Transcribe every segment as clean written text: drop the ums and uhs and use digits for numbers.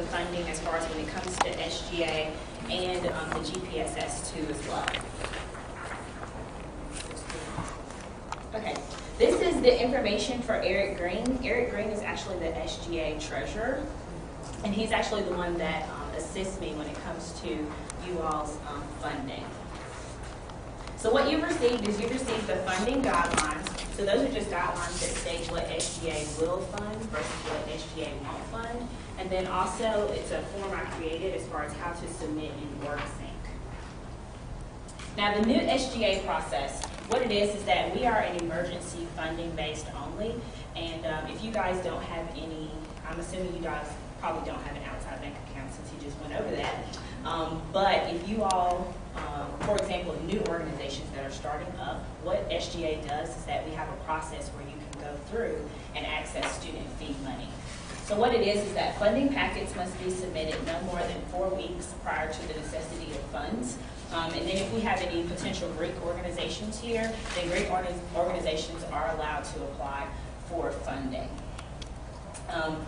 the funding as far as when it comes to SGA and the GPSS too as well. Okay, this is the information for Eric Green. Eric Green is actually the SGA treasurer, and he's actually the one that assists me when it comes to you all's funding. So what you've received is you've received the funding guidelines. So those are just guidelines that state what SGA will fund versus what SGA won't fund. And then also it's a form I created as far as how to submit in WorkSync. Now the new SGA process, what it is that we are an emergency funding based only. And if you guys don't have any, I'm assuming you guys probably don't have an outside bank account since you just went over that. But if you all, for example, new organizations that are starting up, what SGA does is that we have a process where you can go through and access student fee money. So what it is that funding packets must be submitted no more than 4 weeks prior to the necessity of funds. And then if we have any potential Greek organizations here, then Greek organizations are allowed to apply for funding.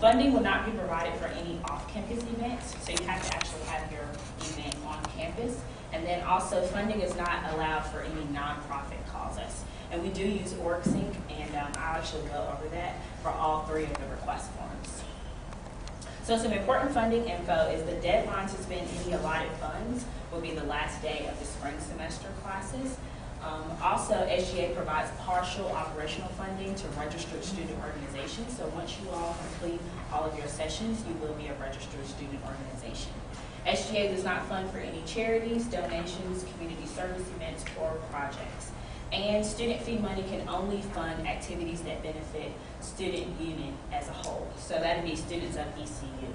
Funding will not be provided for any off-campus events, so you have to actually have your event on campus. And then also funding is not allowed for any nonprofit causes. And we do use WorkSync, and I'll actually go over that for all 3 of the request forms. So some important funding info is the deadline to spend any allotted funds will be the last day of the spring semester classes. Also, SGA provides partial operational funding to registered student organizations. So once you all complete all of your sessions, you will be a registered student organization. SGA does not fund for any charities, donations, community service events, or projects. And student fee money can only fund activities that benefit student union as a whole. So that would be students of ECU.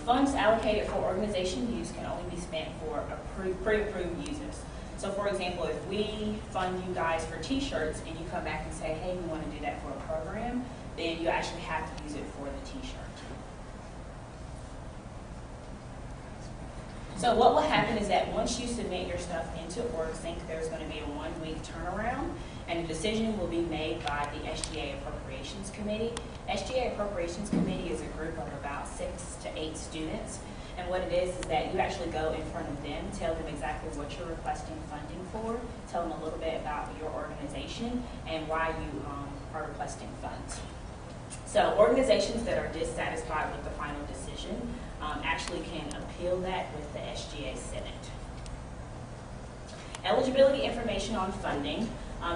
Funds allocated for organization use can only be spent for pre-approved users. So for example, if we fund you guys for t-shirts and you come back and say, hey, we want to do that for a program, then you actually have to use it for the t-shirt. So what will happen is that once you submit your stuff into WorkSync, there's going to be a 1-week turnaround, and a decision will be made by the SGA Appropriations Committee. SGA Appropriations Committee is a group of about 6 to 8 students. And what it is that you actually go in front of them, tell them exactly what you're requesting funding for, tell them a little bit about your organization and why you are requesting funds. So organizations that are dissatisfied with the final decision actually can appeal that with the SGA Senate. Eligibility information on funding.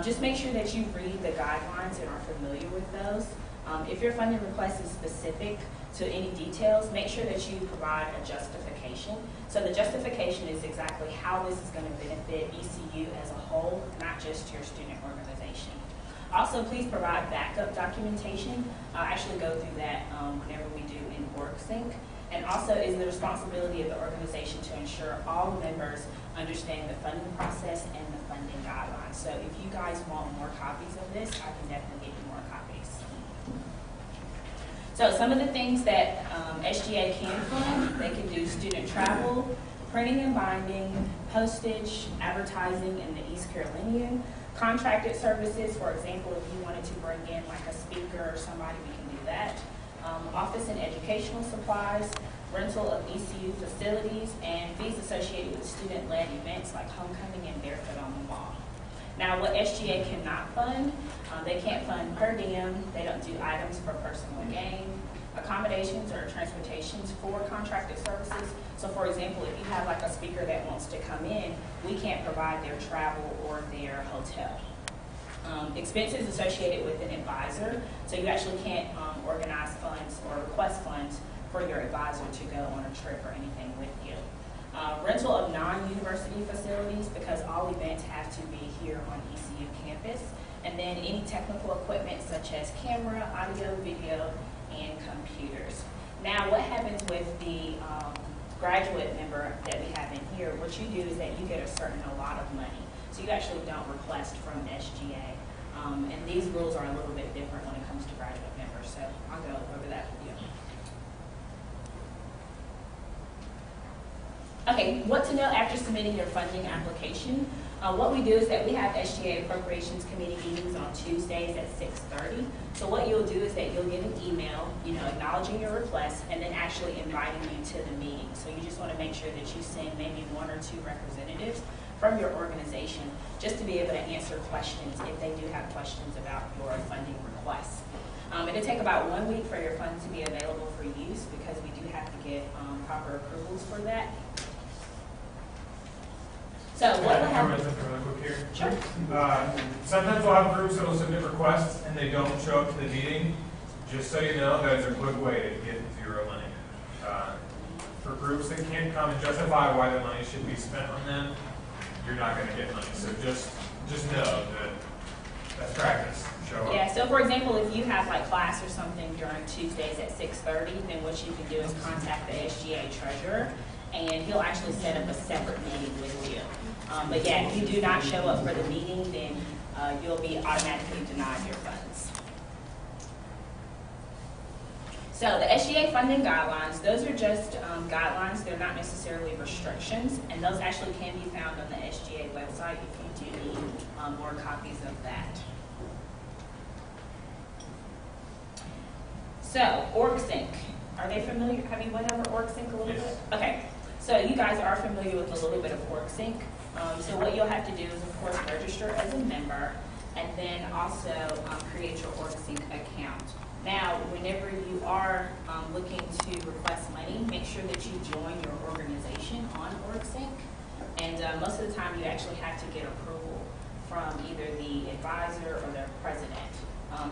Just make sure that you read the guidelines and are familiar with those. If your funding request is specific to any details, make sure that you provide a justification. So the justification is exactly how this is going to benefit ECU as a whole, not just your student organization. Also, please provide backup documentation. I'll actually go through that whenever we do in WorkSync. And also is the responsibility of the organization to ensure all members understand the funding process and the funding guidelines. So if you guys want more copies of this, I can definitely get you more copies. So some of the things that SGA can fund, they can do student travel, printing and binding, postage, advertising in the East Carolinian, contracted services. For example, if you wanted to bring in like a speaker or somebody, we can do that. Office and educational supplies, rental of ECU facilities, and fees associated with student-led events like homecoming and barefoot on the wall. Now, what SGA cannot fund, they can't fund per diem, they don't do items for personal gain, accommodations or transportations for contracted services. So for example, if you have like a speaker that wants to come in, we can't provide their travel or their hotel. Expenses associated with an advisor, so you actually can't organize funds or request funds for your advisor to go on a trip or anything with you. Rental of non-university facilities, because all events have to be here on ECU campus. And then any technical equipment such as camera, audio, video, and computers. Now what happens with the graduate member that we have in here, what you do is that you get a certain lot of money. So you actually don't request from SGA. And these rules are a little bit different when it comes to graduate members. So I'll go over that with you. Okay, what to know after submitting your funding application. What we do is that we have SGA Appropriations Committee meetings on Tuesdays at 6:30. So what you'll do is that you'll get an email, acknowledging your request and then actually inviting you to the meeting. So you just want to make sure that you send maybe 1 or 2 representatives from your organization just to be able to answer questions if they do have questions about your funding requests. It'll take about 1 week for your funds to be available for use because we do have to get proper approvals for that. So what will happen? Something really quick here. Sure. Sometimes we'll have groups that will submit requests and they don't show up to the meeting. Just so you know, that's a quick way to get 0 money. For groups that can't come and justify why the money should be spent on them, you're not going to get money. So just know that that's practice. Show up. Yeah, so for example, if you have like class or something during Tuesdays at 6:30, then what you can do is contact the SGA treasurer and he'll actually set up a separate meeting with you. But yeah, if you do not show up for the meeting, then you'll be automatically denied your funds. So the SGA funding guidelines, those are just guidelines. They're not necessarily restrictions, and those actually can be found on the SGA website if you do need more copies of that. So, OrgSync, are they familiar? Have you went over OrgSync a little bit? Okay, so you guys are familiar with a little bit of OrgSync. So what you'll have to do is, of course, register as a member and then also create your OrgSync account. Now, whenever you are looking to request money, make sure that you join your organization on OrgSync. And most of the time, you actually have to get approval from either the advisor or the president.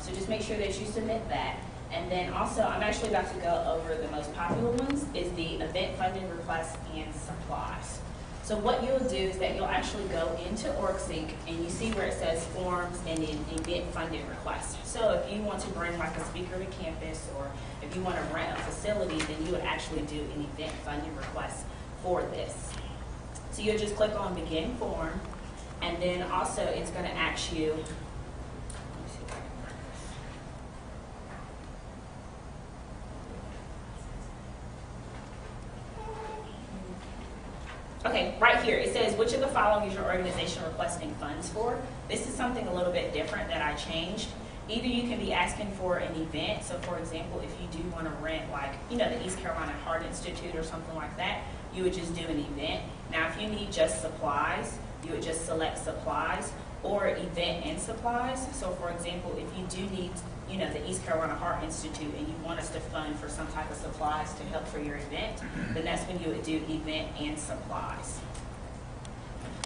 So just make sure that you submit that. And then also, I'm actually about to go over the most popular ones, is the event funding requests and supplies. So what you'll do is that you'll actually go into OrgSync and you see where it says forms and then event funding requests. So if you want to bring like a speaker to campus or if you want to rent a facility, then you would actually do an event funding request for this. So you'll just click on begin form and then also it's going to ask you, okay, right here, it says, which of the following is your organization requesting funds for? This is something a little bit different that I changed. Either you can be asking for an event, so for example, if you do want to rent like, the East Carolina Heart Institute or something like that, you would just do an event. Now, if you need just supplies, you would just select supplies or event and supplies. So for example, if you do need, the East Carolina Heart Institute and you want us to fund for some type of supplies to help for your event, then that's when you would do event and supplies.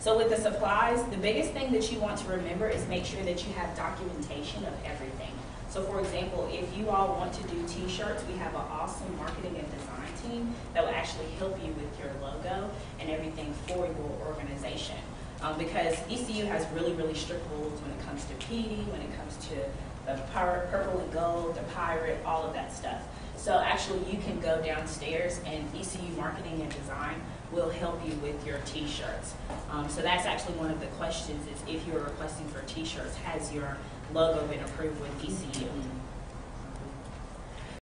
So with the supplies, the biggest thing that you want to remember is make sure that you have documentation of everything. So for example, if you all want to do t-shirts, we have an awesome marketing and design team that will actually help you with your logo and everything for your organization. Because ECU has really, really strict rules when it comes to PD, when it comes to the purple and gold, the pirate, all of that stuff. So actually you can go downstairs and ECU Marketing and Design will help you with your t-shirts. So that's actually one of the questions is if you're requesting for t-shirts, has your logo been approved with ECU?